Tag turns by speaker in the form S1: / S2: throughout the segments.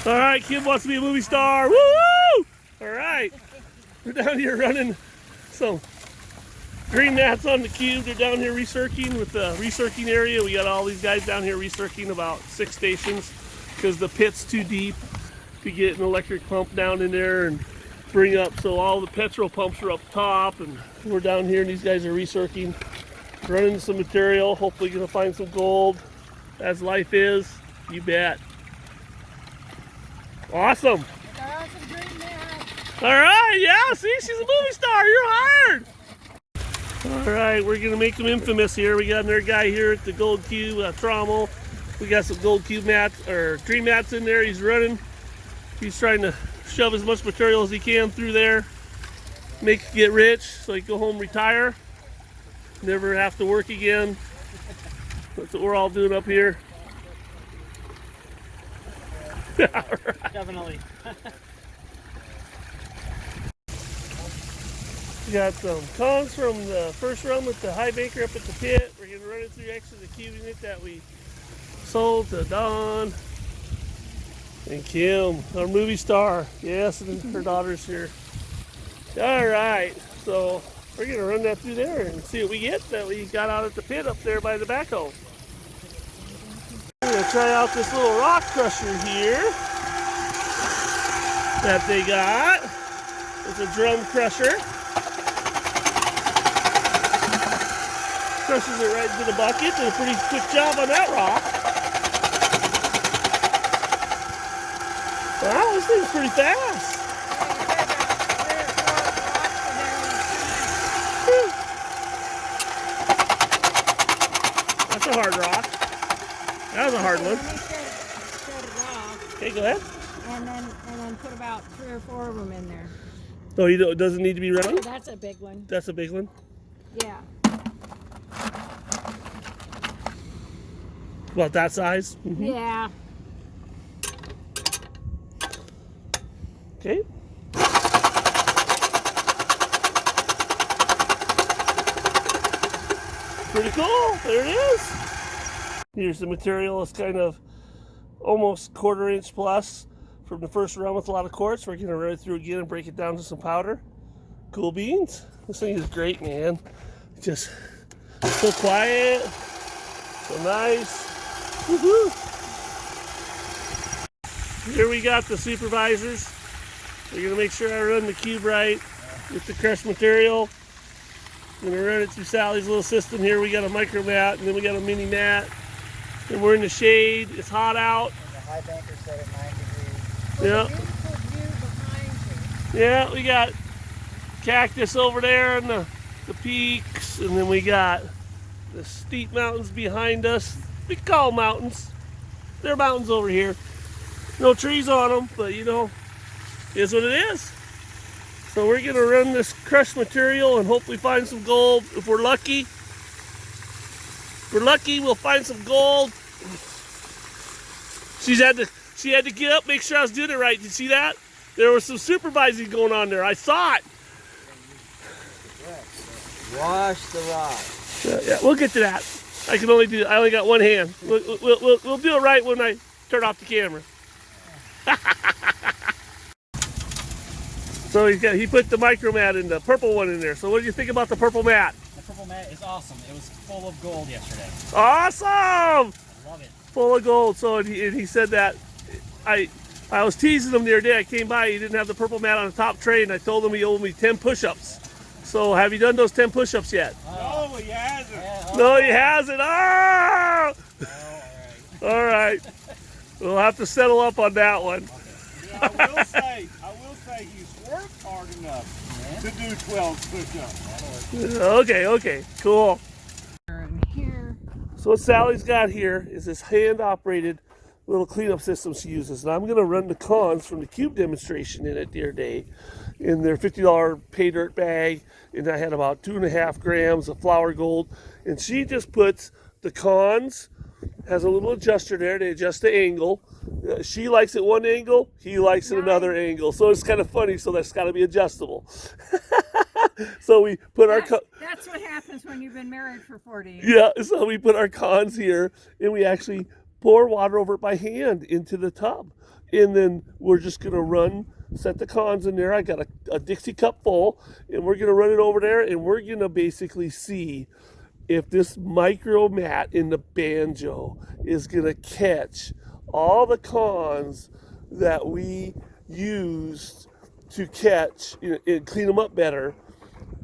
S1: All right, Kim wants to be a movie star. Woo! All right, we're down here running some green mats on the cube. They're down here recircing with the recircing area. We got all these guys down here recircing about 6 stations because the pit's too deep to get an electric pump down in there and bring up. So all the petrol pumps are up top, and we're down here, and these guys are recircing, running some material. Hopefully, gonna find some gold, as life is. You bet. Awesome. All right, yeah, see, she's a movie star. You're hired. All right, we're gonna make them infamous here. We got another guy here at the Gold Cube, Trommel. We got some Gold Cube mats, or dream mats in there. He's running. He's trying to shove as much material as he can through there, get rich, so he can go home, retire, never have to work again. That's what we're all doing up here. Right.
S2: Definitely.
S1: We got some cones from the first run with the high banker up at the pit. We're going to run it through next to the cube unit that we sold to Dawn and Kim, our movie star. Yes, and her daughter's here. All right, so we're going to run that through there and see what we get that we got out at the pit up there by the backhoe. We're going to try out this little rock crusher here that they got. It's a drum crusher. Crushes it right into the bucket. Did a pretty quick job on that rock. Wow, this thing's pretty fast. That's a hard rock. That was a hard one. Okay, go ahead.
S3: And then put about 3 or 4 of them in there.
S1: Oh, it doesn't need to be running?
S3: That's a big one.
S1: That's a big one?
S3: Yeah.
S1: About that size? Mm-hmm.
S3: Yeah.
S1: Okay. Pretty cool. There it is. Here's the material. It's kind of almost 1/4 inch plus from the first run with a lot of quartz. We're going to run it through again and break it down to some powder. Cool beans. This thing is great, man. Just so quiet, so nice. Woohoo! Here we got the supervisors. We're going to make sure I run the cube right with the crushed material. I'm going to run it through Sally's little system here. We got a micro mat, and then we got a mini mat. And we're in the shade. It's hot out.
S2: And the high banker set at 9 degrees.
S1: Yeah. Yeah, we got cactus over there and the peaks, and then we got the steep mountains behind us. We call mountains. They're mountains over here. No trees on them, but you know, it is what it is. So we're gonna run this crushed material and hopefully find some gold. If we're lucky, we'll find some gold. She had to get up, make sure I was doing it right. Did you see that? There was some supervising going on there. I saw it.
S2: Wash the rock.
S1: Yeah, we'll get to that. I only got one hand. We'll do it right when I turn off the camera. So he put the micro mat in the purple one in there. So what do you think about the purple mat?
S2: The purple mat is awesome. It was full of gold yesterday.
S1: Awesome!
S2: I love it.
S1: Full of gold. So and he said that I was teasing him the other day. I came by, he didn't have the purple mat on the top tray, and I told him he owed me 10 push-ups. So have you done those 10 push-ups yet?
S2: No, he hasn't. Yeah,
S1: no, he hasn't. Oh!
S2: Oh,
S1: all right. We'll have to settle up on that one.
S4: Yeah, I will say he's worked hard enough to do 12 push-ups.
S1: Okay, cool.
S3: Here.
S1: So what Sally's got here is this hand-operated little cleanup system she uses. And I'm going to run the cons from the cube demonstration in it the other day in their $50 pay dirt bag. And I had about 2.5 grams of flour gold. And she just puts the cons, has a little adjuster there to adjust the angle. She likes it one angle, he likes it another angle. So it's kind of funny, so that's got to be adjustable. So we put
S3: That's what happens when you've been married for 40 years.
S1: Yeah, so we put our cons here, and we actually pour water over it by hand into the tub. and then we're just gonna set the cons in there. I got a Dixie cup full, and we're gonna run it over there, and we're gonna basically see if this micro mat in the banjo is gonna catch all the cons that we used to catch and clean them up better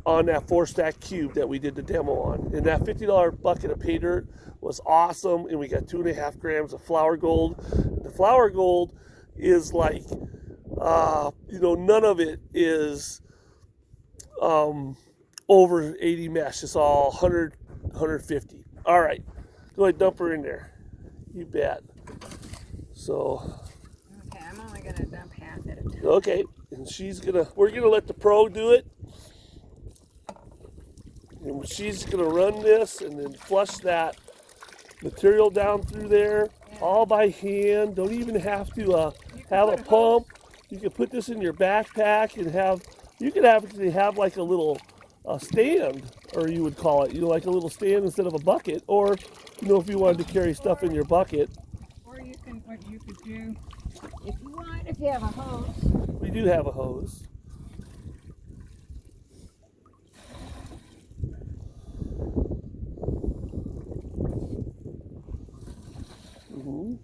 S1: on that 4-stack cube that we did the demo on. And that $50 bucket of pay dirt was awesome, and we got 2.5 grams of flour gold. The flour gold is like, none of it is over 80 mesh. It's all 100, 150. All right, go ahead, dump her in there. You bet. So.
S3: Okay, I'm only gonna dump half at a time.
S1: Okay, and we're gonna let the pro do it. And she's gonna run this and then flush that material down through there all by hand. Don't even have to have a pump. You can put this in your backpack and you could actually have like a little stand, or you would call it, like a little stand instead of a bucket, or if you wanted to carry stuff in your bucket.
S3: Or what you could do, if you have a hose.
S1: We do have a hose.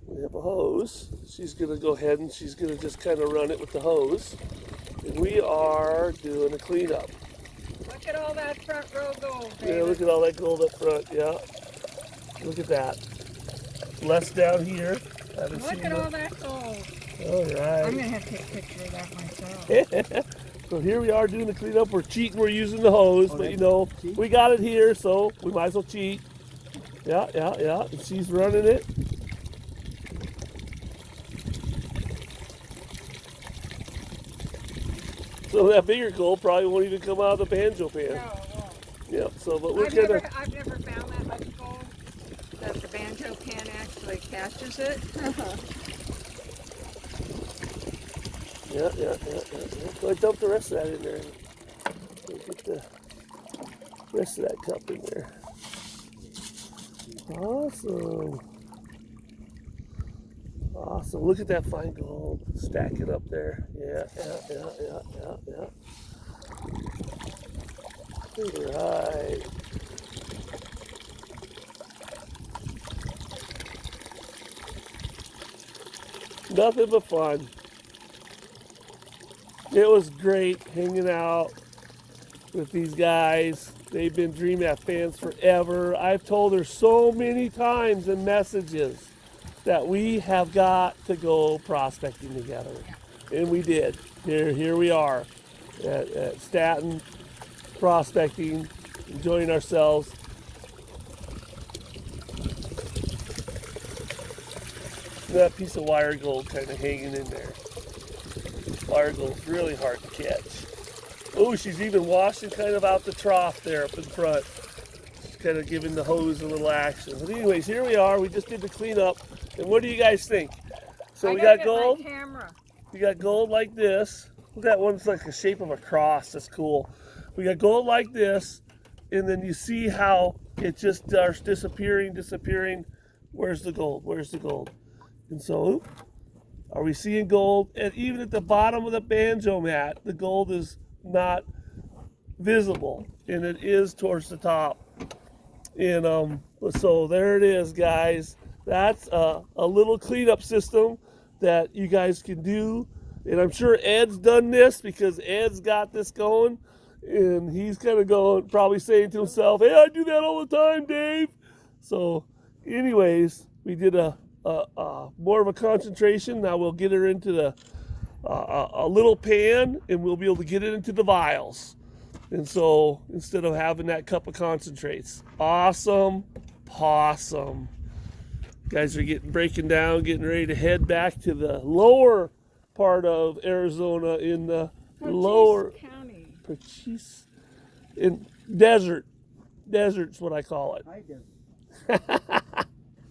S1: We have a hose. She's going to go ahead and she's going to just kind of run it with the hose. And we are doing a cleanup.
S3: Look at all that front row gold, David.
S1: Yeah, look at all that gold up front. Yeah. Look at that. Less down here.
S3: Look at all that gold.
S1: All right.
S3: I'm going to have to take a picture of that myself.
S1: So here we are doing the cleanup. We're cheating. We're using the hose. But, we got it here, so we might as well cheat. Yeah. And she's running it. So that bigger gold probably won't even come out of the banjo pan.
S3: No, it won't.
S1: Yep. So, but
S3: I've never found that much gold that the banjo pan actually catches it.
S1: Yeah. Go ahead, dump the rest of that in there. Get the rest of that cup in there. Awesome. Look at that fine gold. Stack it up there. Yeah. Right. Nothing but fun. It was great hanging out with these guys. They've been Dream Mat fans forever. I've told her so many times in messages that we have got to go prospecting together. And we did. Here we are at Stanton, prospecting, enjoying ourselves. That piece of wire gold kind of hanging in there. Wire gold's really hard to catch. Oh, she's even washing kind of out the trough there up in front. She's kind of giving the hose a little action. But anyways, here we are. We just did the cleanup. And what do you guys think? So we got gold. We got gold like this. Look, that one's like the shape of a cross. That's cool. We got gold like this. And then you see how it just starts disappearing. Where's the gold? Where's the gold? And so, are we seeing gold? And even at the bottom of the banjo mat, the gold is not visible, and it is towards the top. And so there it is, guys. That's a little cleanup system that you guys can do. And I'm sure Ed's done this because Ed's got this going, and he's kind of going, probably saying to himself, "Hey, I do that all the time, Dave." So, anyways, we did a more of a concentration. Now we'll get her into a little pan, and we'll be able to get it into the vials. And so instead of having that cup of concentrates, awesome. Guys are breaking down, getting ready to head back to the lower part of Arizona in the lower
S3: County.
S1: Purchase in desert. Desert's what I call it.
S2: I do.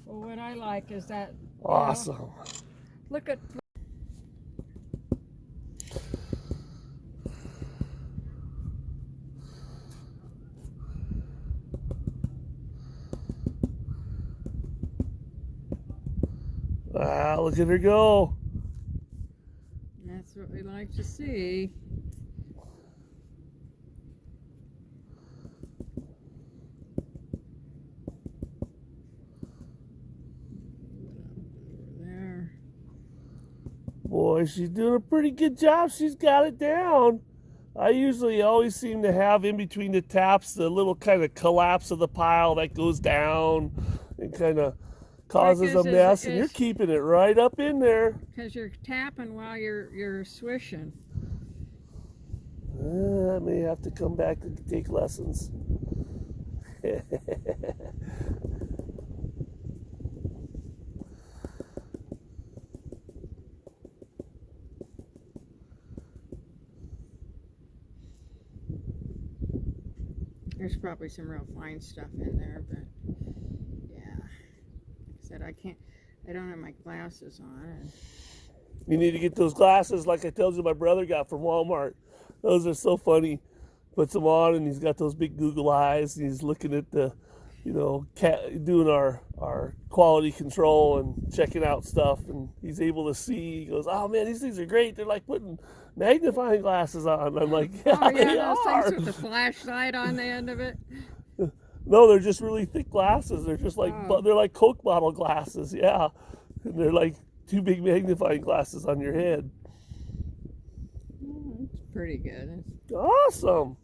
S3: Well, what I like is that.
S1: Awesome.
S3: Look at.
S1: Wow, look at her go.
S3: we like to see. There.
S1: Boy, she's doing a pretty good job. She's got it down. I usually always seem to have in between the taps the little kind of collapse of the pile that goes down and kind of causes a mess, and you're keeping it right up in there.
S3: Because you're tapping while you're swishing.
S1: I may have to come back to take lessons.
S3: There's probably some real fine stuff in there, but yeah. Like I said, I don't have my glasses on.
S1: You need to get those glasses like I told you my brother got from Walmart. Those are so funny. Puts them on and he's got those big Google eyes and he's looking at the, doing our quality control and checking out stuff, and he's able to see. He goes, "Oh man, these things are great. They're like putting magnifying glasses on." I'm like, "Yeah,
S3: oh yeah,
S1: they
S3: those
S1: are."
S3: things with the flashlight on the end of it.
S1: No, they're just really thick glasses. They're just like they're like Coke bottle glasses. Yeah, and they're like two big magnifying glasses on your head.
S3: It's pretty good.
S1: Awesome.